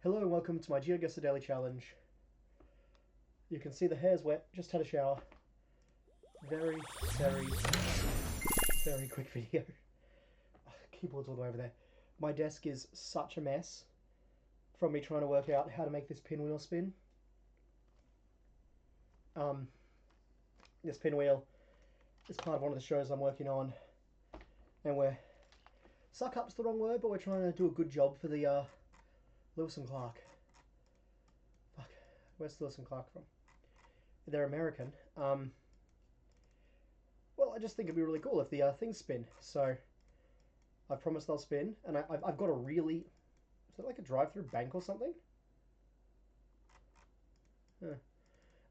Hello and welcome to my Geoguessr daily challenge. You can see the hair's wet, just had a shower. Very, very, very quick video. Keyboard's all the way over there. My desk is such a mess from me trying to work out how to make this pinwheel spin. This pinwheel is part of one of the shows I'm working on, and suck up's the wrong word, but we're trying to do a good job for the Lewis and Clark. Fuck, where's Lewis and Clark from? They're American. Well, I just think it'd be really cool if the things spin. So I promise they'll spin, and I've got a really... Is that like a drive-through bank or something? Yeah.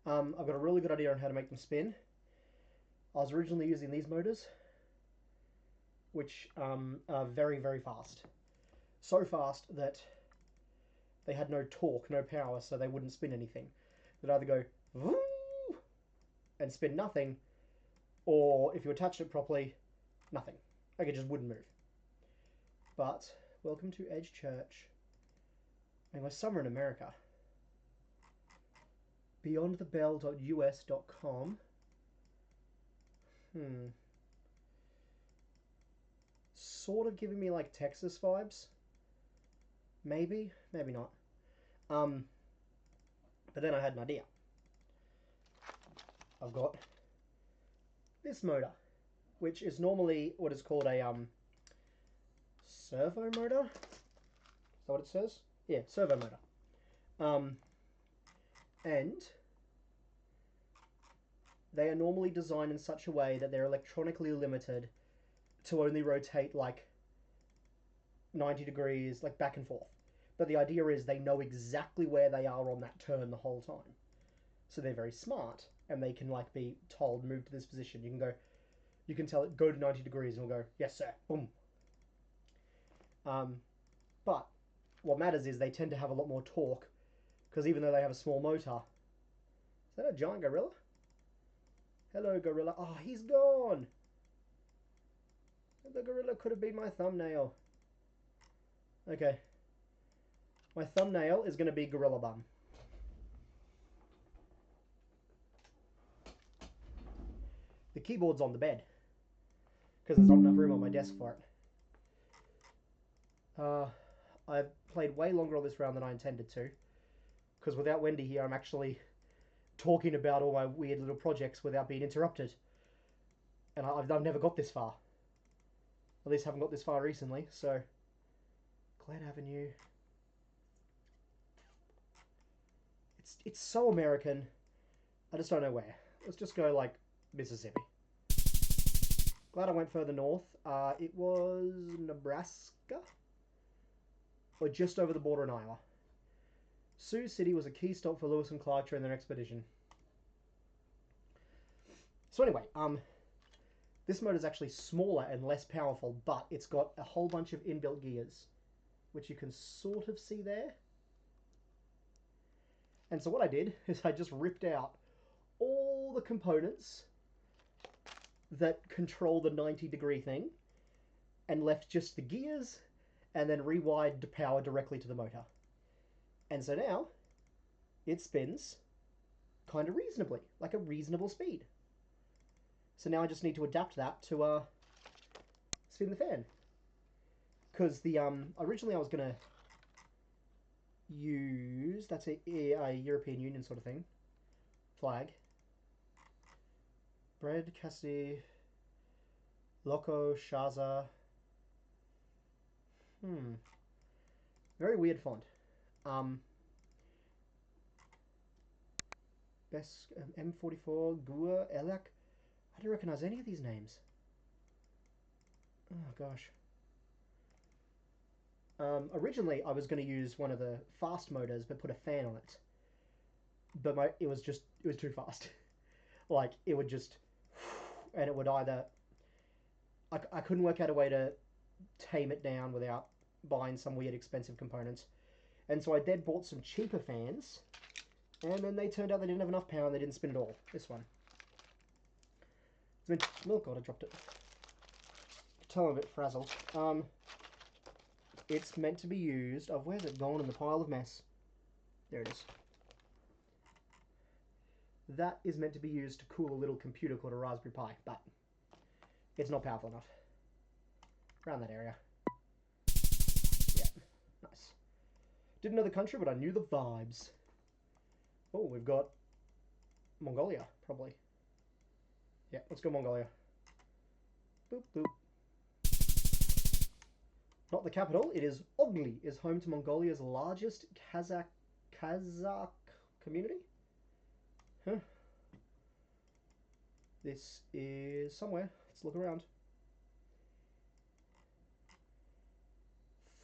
I've got a really good idea on how to make them spin. I was originally using these motors, which are very, very fast. So fast that they had no torque, no power, so they wouldn't spin anything. They'd either go woo and spin nothing, or if you attached it properly, nothing. Like it just wouldn't move. But welcome to Edge Church. And we're somewhere in America. Beyondthebell.us.com. Sort of giving me like Texas vibes. Maybe, maybe not. But then I had an idea. I've got this motor, which is normally what is called a servo motor. Is that what it says? Yeah, servo motor. And they are normally designed in such a way that they're electronically limited to only rotate like 90 degrees, like back and forth. But the idea is they know exactly where they are on that turn the whole time. So they're very smart, and they can like be told, move to this position. You can tell it, go to 90 degrees, and it'll go, yes sir, boom. But what matters is they tend to have a lot more torque, because even though they have a small motor... Is that a giant gorilla? Hello, gorilla. Oh, he's gone! The gorilla could have been my thumbnail. Okay. My thumbnail is going to be gorilla bum. The keyboard's on the bed, because there's not enough room on my desk for it. I've played way longer on this round than I intended to, because without Wendy here, I'm actually talking about all my weird little projects without being interrupted. And I've never got this far. At least haven't got this far recently, so... Glen Avenue. It's so American. I just don't know where. Let's just go, like, Mississippi. Glad I went further north. It was Nebraska? Or just over the border in Iowa. Sioux City was a key stop for Lewis and Clark during their expedition. So anyway, this motor is actually smaller and less powerful, but it's got a whole bunch of inbuilt gears, which you can sort of see there. And so what I did is I just ripped out all the components that control the 90-degree thing and left just the gears and then rewired the power directly to the motor. And so now it spins kind of reasonably, like a reasonable speed. So now I just need to adapt that to spin the fan. Because the originally I was going to use, that's a European Union sort of thing, flag. Bread, Cassidy, Loco, Shaza. Very weird font. Best M44, Gua, Elak. I don't recognize any of these names. Oh gosh. Originally, I was going to use one of the fast motors, but put a fan on it. But it was too fast. Like, it would just... And it would either... I couldn't work out a way to tame it down without buying some weird expensive components. And so I dead bought some cheaper fans. And then they turned out they didn't have enough power and they didn't spin at all. This one. It's been... Oh god, I dropped it. I can tell I'm a bit frazzled. It's meant to be used... Oh, where's it gone in the pile of mess? There it is. That is meant to be used to cool a little computer called a Raspberry Pi, but it's not powerful enough. Around that area. Yeah, nice. Didn't know the country, but I knew the vibes. Oh, we've got Mongolia, probably. Yeah, let's go Mongolia. Boop, boop. Not the capital, it is Ogli, is home to Mongolia's largest Kazakh community. Huh. This is somewhere. Let's look around.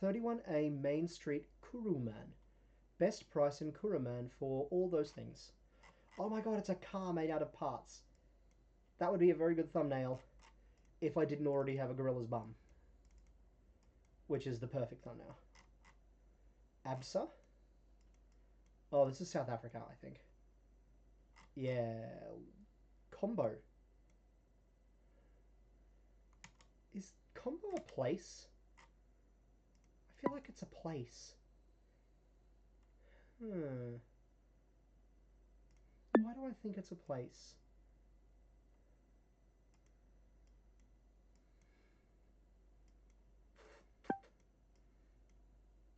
31A Main Street, Kuruman. Best price in Kuruman for all those things. Oh my god, it's a car made out of parts. That would be a very good thumbnail if I didn't already have a gorilla's bum. Which is the perfect thumbnail. Absa? Oh, this is South Africa, I think. Yeah. Combo. Is Combo a place? I feel like it's a place. Why do I think it's a place?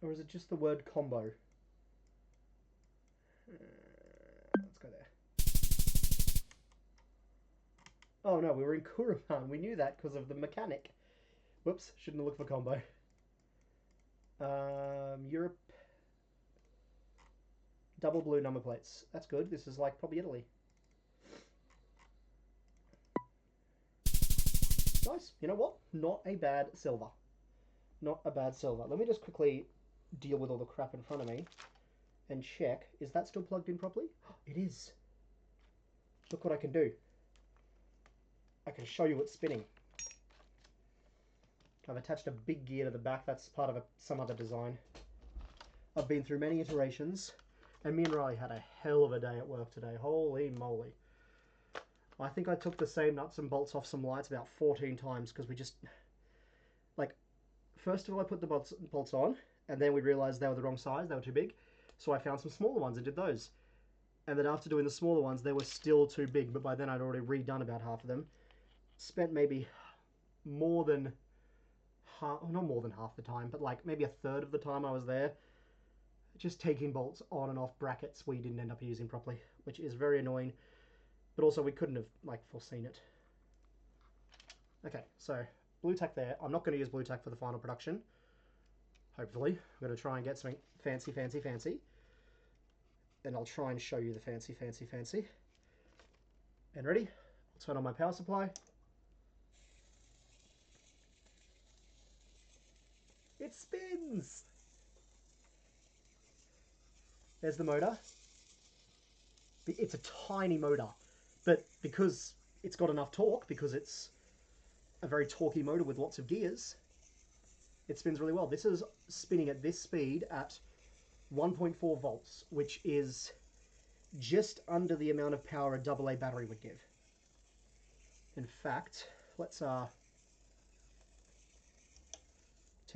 Or is it just the word combo? Let's go there. Oh no, we were in Kuruman. We knew that because of the mechanic. Whoops, shouldn't have looked for combo. Europe. Double blue number plates. That's good. This is like probably Italy. Nice. You know what? Not a bad silver. Not a bad silver. Let me just quickly deal with all the crap in front of me and check. Is that still plugged in properly? It is. Look what I can do. I can show you it's spinning. I've attached a big gear to the back. That's part of some other design. I've been through many iterations, and me and Riley had a hell of a day at work today. Holy moly. I think I took the same nuts and bolts off some lights about 14 times because we just... Like, first of all, I put the bolts on, and then we realized they were the wrong size. They were too big. So I found some smaller ones and did those. And then after doing the smaller ones, they were still too big, but by then I'd already redone about half of them. Spent maybe more than half, not more than half the time, but like maybe a third of the time I was there, just taking bolts on and off brackets we didn't end up using properly, which is very annoying, but also we couldn't have like foreseen it. Okay, so blue tack there. I'm not going to use blue tack for the final production. Hopefully, I'm going to try and get something fancy, fancy, fancy. And I'll try and show you the fancy, fancy, fancy. And ready? I'll turn on my power supply. It spins! There's the motor. It's a tiny motor, but because it's got enough torque, because it's a very torquey motor with lots of gears, it spins really well. This is spinning at this speed at 1.4 volts, which is just under the amount of power a AA battery would give. In fact, let's turn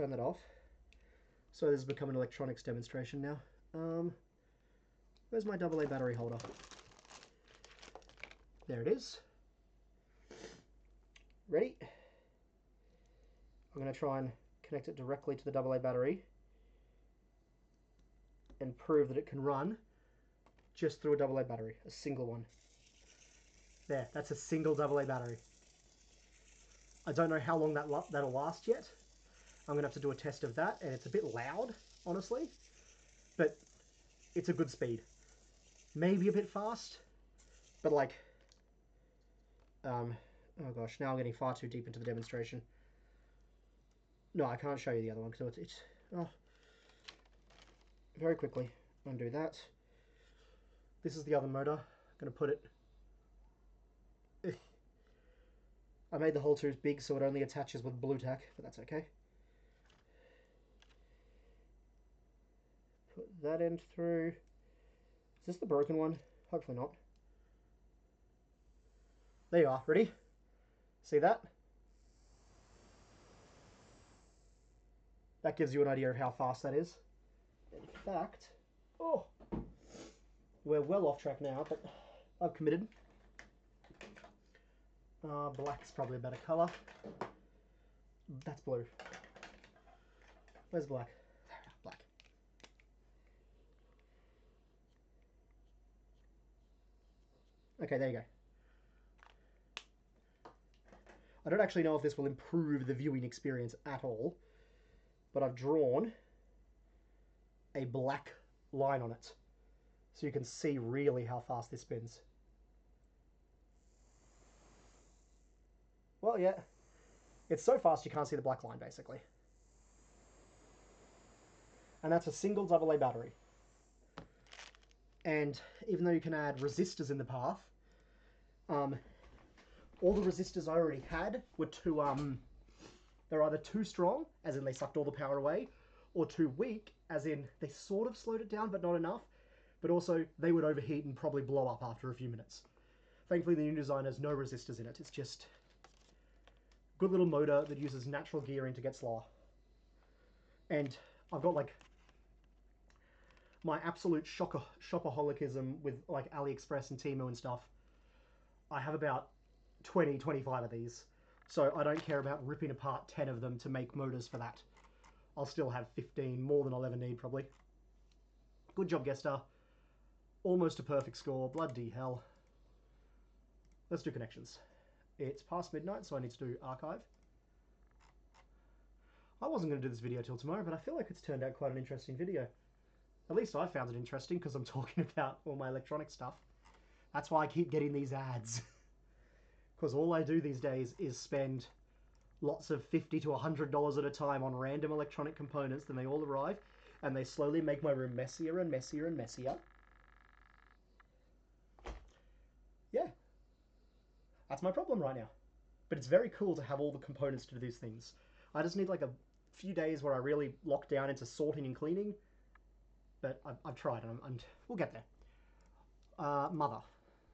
that off. So this has become an electronics demonstration now. Where's my AA battery holder? There it is. Ready? I'm going to try and connect it directly to the AA battery and prove that it can run just through a AA battery, a single one. There, that's a single AA battery. I don't know how long that'll last yet. I'm going to have to do a test of that, and it's a bit loud, honestly, but it's a good speed. Maybe a bit fast, but like, oh gosh, now I'm getting far too deep into the demonstration. No, I can't show you the other one because it's very quickly undo that. This is the other motor. I'm going to put it... I made the hole too big so it only attaches with blue tack, but that's okay. Put that end through. Is this the broken one? Hopefully not. There you are. Ready? See that? That gives you an idea of how fast that is. In fact, oh, we're well off track now, but I've committed. Black's probably a better colour. That's blue. Where's black? Black. Okay, there you go. I don't actually know if this will improve the viewing experience at all, but I've drawn a black line on it, so you can see really how fast this spins. Well, yeah, it's so fast you can't see the black line, basically. And that's a single AA battery. And even though you can add resistors in the path, all the resistors I already had were too, they're either too strong, as in they sucked all the power away, or too weak, as in they sort of slowed it down, but not enough. But also, they would overheat and probably blow up after a few minutes. Thankfully, the new design has no resistors in it. It's just a good little motor that uses natural gearing to get slower. And I've got like my absolute shopaholicism with like AliExpress and Temu and stuff. I have about 20, 25 of these. So I don't care about ripping apart 10 of them to make motors for that. I'll still have 15, more than I'll ever need probably. Good job, Geoguessr. Almost a perfect score, bloody hell. Let's do connections. It's past midnight, so I need to do archive. I wasn't going to do this video till tomorrow, but I feel like it's turned out quite an interesting video. At least I found it interesting because I'm talking about all my electronic stuff. That's why I keep getting these ads. Because all I do these days is spend lots of $50 to $100 at a time on random electronic components, then they all arrive, and they slowly make my room messier and messier and messier. Yeah. That's my problem right now. But it's very cool to have all the components to do these things. I just need like a few days where I really lock down into sorting and cleaning. But I've tried, and we'll get there. Mother.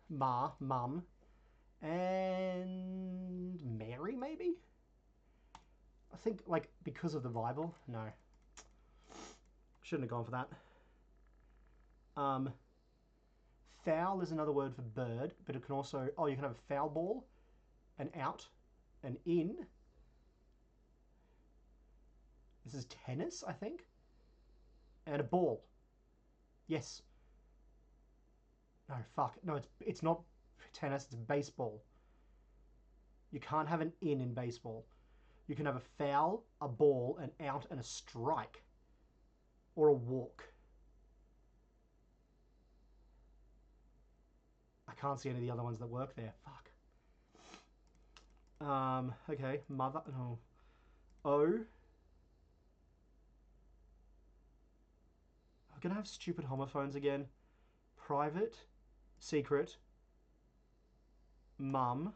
Ma, Mum, and Mary, maybe? I think, like, because of the Bible? No. Shouldn't have gone for that. Foul is another word for bird, but it can also... Oh, you can have a foul ball, an out, an in. This is tennis, I think? And a ball. Yes. No, fuck. No, it's not tennis, it's baseball. You can't have an in baseball. You can have a foul, a ball, an out, and a strike. Or a walk. I can't see any of the other ones that work there. Fuck. Okay. Mother. No. O. I'm gonna have stupid homophones again. Private. Secret. Mum.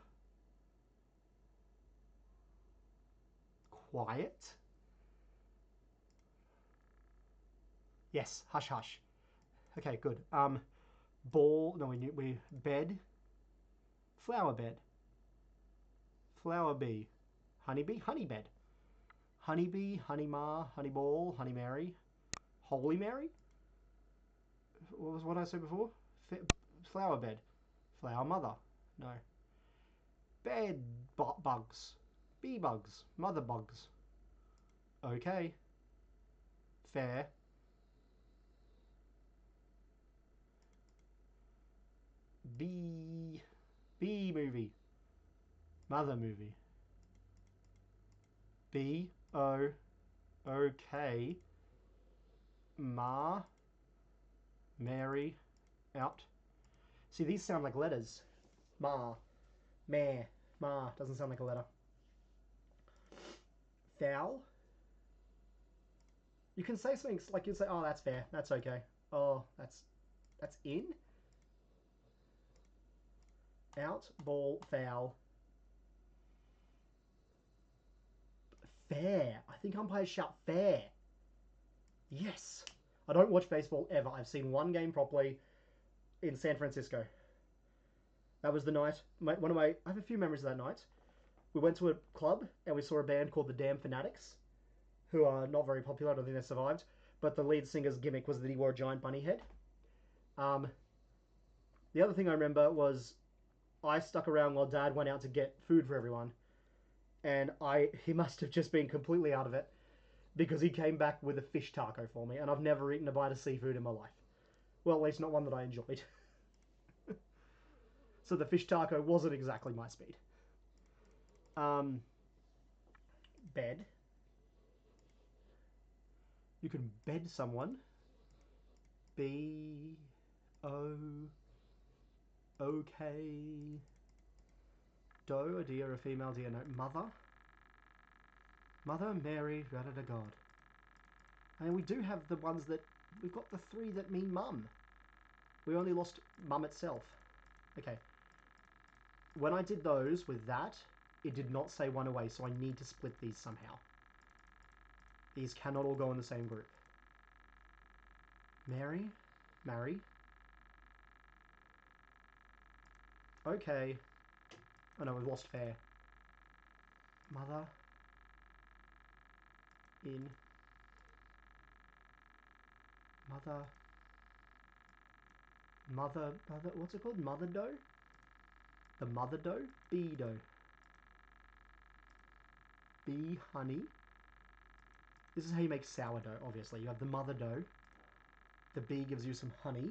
Quiet. Yes. Hush hush. Okay, good. Ball. No, we bed. Flower bed. Flower bee. Honeybee. Honey bed. Honeybee. Honey ma. Honey ball. Honey Mary. Holy Mary. What did I say before? Flower bed. Flower mother. No. Bed bugs. Bee bugs. Mother bugs. Okay. Fair. Bee. Bee movie. Mother movie. B. O. Okay. Ma. Mary. Out. See, these sound like letters. Ma. Meh. Ma. Doesn't sound like a letter. Foul. You can say something like, you say, oh, that's fair. That's okay. Oh, that's in. Out. Ball. Foul. Fair. I think umpires shout fair. Yes. I don't watch baseball ever. I've seen one game properly in San Francisco. That was the night. I have a few memories of that night. We went to a club and we saw a band called the Damn Fanatics, who are not very popular. I don't think they survived. But the lead singer's gimmick was that he wore a giant bunny head. Um, the other thing I remember was I stuck around while Dad went out to get food for everyone, and he must have just been completely out of it because he came back with a fish taco for me, and I've never eaten a bite of seafood in my life. Well, at least not one that I enjoyed. So the fish taco wasn't exactly my speed. Um, Bed. You can bed someone. B O okay. Doe, a deer, a female deer. No, mother. Mother Mary, da da God. And we do have the ones that we've got the three that mean mum. We only lost mum itself. Okay. When I did those with that, it did not say one away, so I need to split these somehow. These cannot all go in the same group. Mary? Marry? Okay. Oh no, we've lost fair. Mother? In? Mother? Mother, what's it called? Mother dough? The mother dough? Bee dough. Bee honey. This is how you make sourdough, obviously. You have the mother dough. The bee gives you some honey.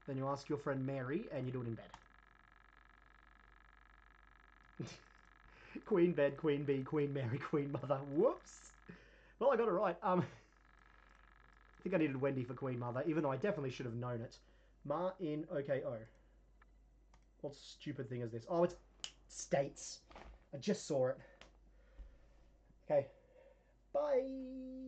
Then you ask your friend Mary, and you do it in bed. Queen bed, queen bee, queen Mary, queen mother. Whoops. Well, I got it right. I think I needed Wendy for queen mother, even though I definitely should have known it. Ma in OKO. What stupid thing is this? Oh, it's states. I just saw it. Okay. Bye.